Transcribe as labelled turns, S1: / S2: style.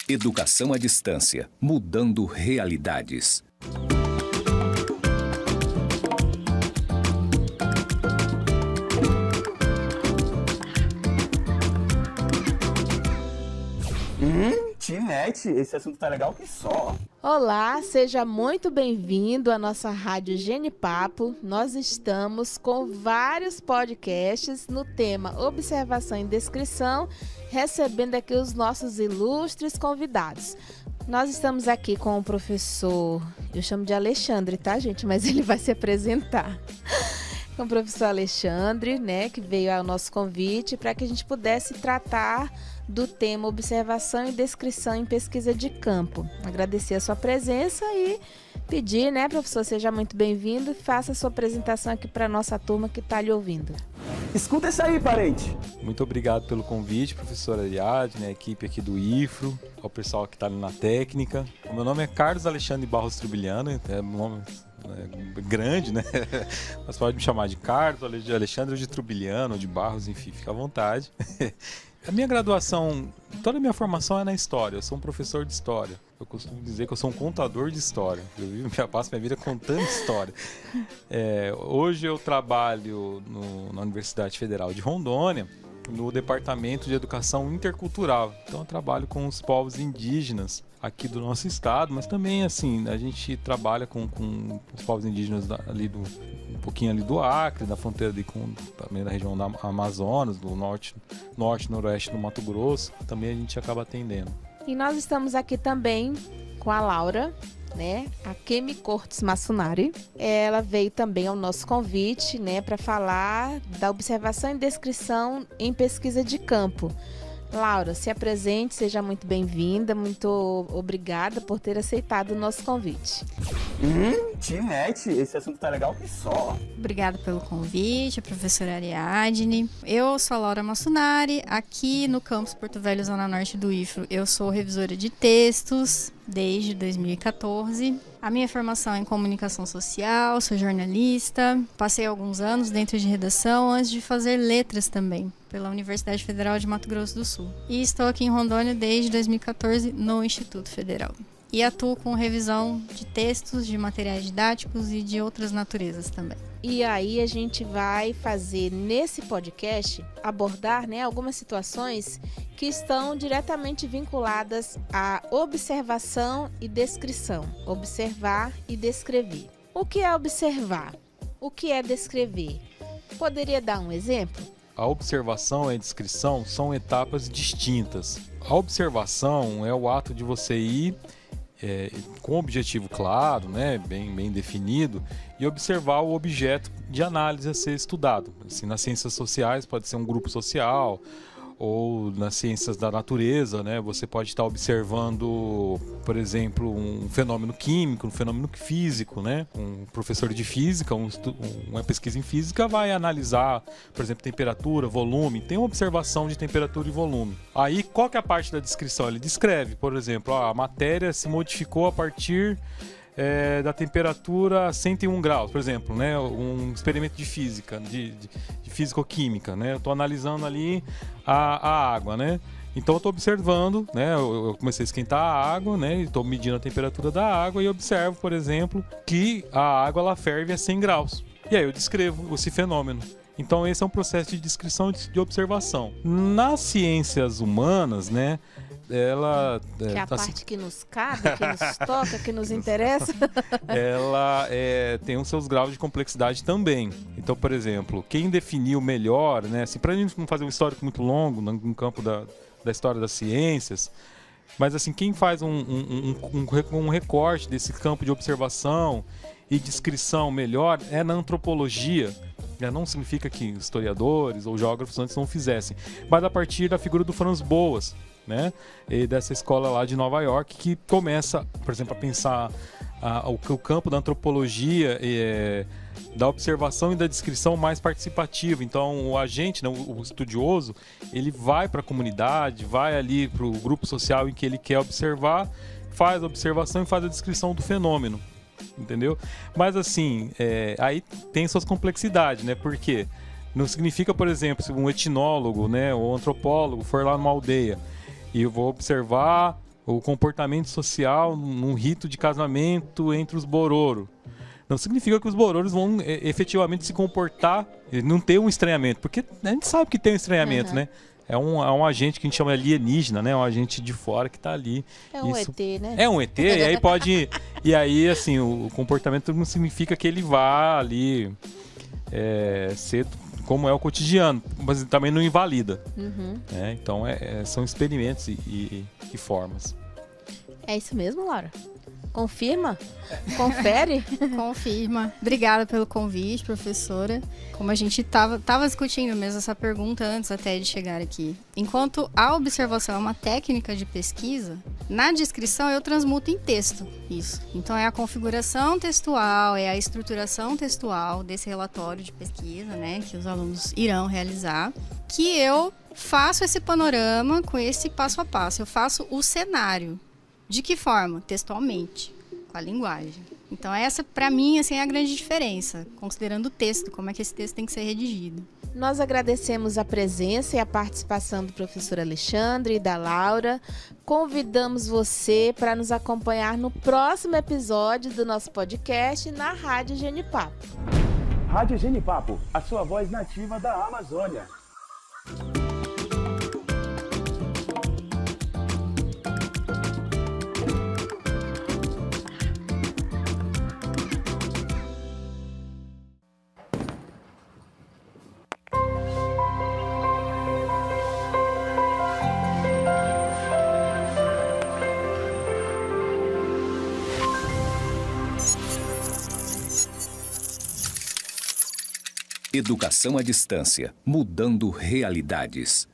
S1: Educação à distância, mudando realidades.
S2: Tinete, esse assunto tá legal que só.
S3: Olá, seja muito bem-vindo à nossa rádio Genipapo. Nós estamos com vários podcasts no tema Observação e Descrição, recebendo aqui os nossos ilustres convidados. Nós estamos aqui com o professor, eu chamo de Alexandre, tá, gente? Mas ele vai se apresentar. Com o professor Alexandre, né, que veio ao nosso convite para que a gente pudesse tratar do tema Observação e Descrição em Pesquisa de Campo. Agradecer a sua presença e pedir, né, professor, seja muito bem-vindo e faça a sua apresentação aqui para a nossa turma que está lhe ouvindo.
S2: Escuta isso aí, parente.
S4: Muito obrigado pelo convite, professora Ariadne, a equipe aqui do IFRO, ao pessoal que está ali na técnica. O meu nome é Carlos Alexandre Barros Trubiliano, é um nome grande, né? Mas pode me chamar de Carlos, de Alexandre, ou de Trubiliano, ou de Barros, enfim, fica à vontade. A minha graduação, toda a minha formação é na história, eu sou um professor de história. Eu costumo dizer que eu sou um contador de história, eu passo minha vida contando história. Hoje eu trabalho na Universidade Federal de Rondônia, no Departamento de Educação Intercultural. Então eu trabalho com os povos indígenas aqui do nosso estado, mas também assim, a gente trabalha com os povos indígenas ali um pouquinho ali do Acre, da fronteira ali também da região da Amazonas, do norte, noroeste do Mato Grosso, também a gente acaba atendendo.
S3: E nós estamos aqui também com a Laura, né, a Kemi Cortes Massunari. Ela veio também ao nosso convite, né, para falar da observação e descrição em pesquisa de campo. Laura, se apresente, seja muito bem-vinda, muito obrigada por ter aceitado o nosso convite.
S2: Tinete, esse assunto tá legal que só.
S5: Obrigada pelo convite, professora Ariadne. Eu sou a Laura Massunari, aqui no campus Porto Velho, Zona Norte do IFRO. Eu sou revisora de textos desde 2014. A minha formação é em comunicação social, sou jornalista, passei alguns anos dentro de redação antes de fazer letras também, pela Universidade Federal de Mato Grosso do Sul. E estou aqui em Rondônia desde 2014 no Instituto Federal. E atuo com revisão de textos, de materiais didáticos e de outras naturezas também.
S3: E aí a gente vai fazer nesse podcast, abordar, né, algumas situações que estão diretamente vinculadas à observação e descrição. Observar e descrever. O que é observar? O que é descrever? Poderia dar um exemplo?
S4: A observação e a descrição são etapas distintas. A observação é o ato de você ir com um objetivo claro, né, bem definido, e observar o objeto de análise a ser estudado. Assim, nas ciências sociais pode ser um grupo social, ou nas ciências da natureza, né, você pode estar observando, por exemplo, um fenômeno químico, um fenômeno físico, né? Um professor de física, uma pesquisa em física vai analisar, por exemplo, temperatura, volume, tem uma observação de temperatura e volume. Aí, qual que é a parte da descrição? Ele descreve, por exemplo, a matéria se modificou a partir da temperatura 101 graus, por exemplo, né? Um experimento de física, de físico-química, né? Eu estou analisando ali a água, né? Então eu estou observando, né? Eu comecei a esquentar a água, né? Estou medindo a temperatura da água e observo, por exemplo, que a água ela ferve a 100 graus. E aí eu descrevo esse fenômeno. Então esse é um processo de descrição e de observação. Nas ciências humanas, né? Ela
S3: que é a parte que nos cabe, que nos toca, que nos interessa.
S4: Ela tem os seus graus de complexidade também. Então, por exemplo, quem definiu melhor, né, assim, para a gente não fazer um histórico muito longo no campo da história das ciências, mas assim, quem faz um recorte desse campo de observação e descrição melhor é na antropologia. Não significa que historiadores ou geógrafos antes não fizessem, mas a partir da figura do Franz Boas, né? E dessa escola lá de Nova York, que começa, por exemplo, a pensar o campo da antropologia, da observação e da descrição mais participativo. Então o agente, né, o estudioso, ele vai para a comunidade, vai ali para o grupo social em que ele quer observar, faz a observação e faz a descrição do fenômeno, entendeu? Mas assim, aí tem suas complexidades, né? Porque não significa, por exemplo, se um etnólogo, né, ou antropólogo for lá numa aldeia e eu vou observar o comportamento social num rito de casamento entre os Bororo. Não significa que os Bororos vão efetivamente se comportar, não ter um estranhamento, porque a gente sabe que tem um estranhamento, né? É um agente que a gente chama alienígena, né? Um agente de fora que está ali.
S3: É um ET, né?
S4: É um ET, e aí pode... E aí, assim, o comportamento não significa que ele vá ali ser como é o cotidiano, mas também não invalida. Né? Então, são experimentos e formas.
S3: É isso mesmo, Laura? Confirma? Confere?
S5: Confirma. Obrigada pelo convite, professora. Como a gente estava discutindo mesmo essa pergunta antes até de chegar aqui. Enquanto a observação é uma técnica de pesquisa, na descrição eu transmuto em texto isso. Então é a configuração textual, é a estruturação textual desse relatório de pesquisa, né, que os alunos irão realizar, que eu faço esse panorama com esse passo a passo. Eu faço o cenário. De que forma? Textualmente, com a linguagem. Então essa, para mim, assim, é a grande diferença, considerando o texto, como é que esse texto tem que ser redigido.
S3: Nós agradecemos a presença e a participação do professor Alexandre e da Laura. Convidamos você para nos acompanhar no próximo episódio do nosso podcast na Rádio Genipapo.
S2: Rádio Genipapo, a sua voz nativa da Amazônia.
S1: Educação à distância, mudando realidades.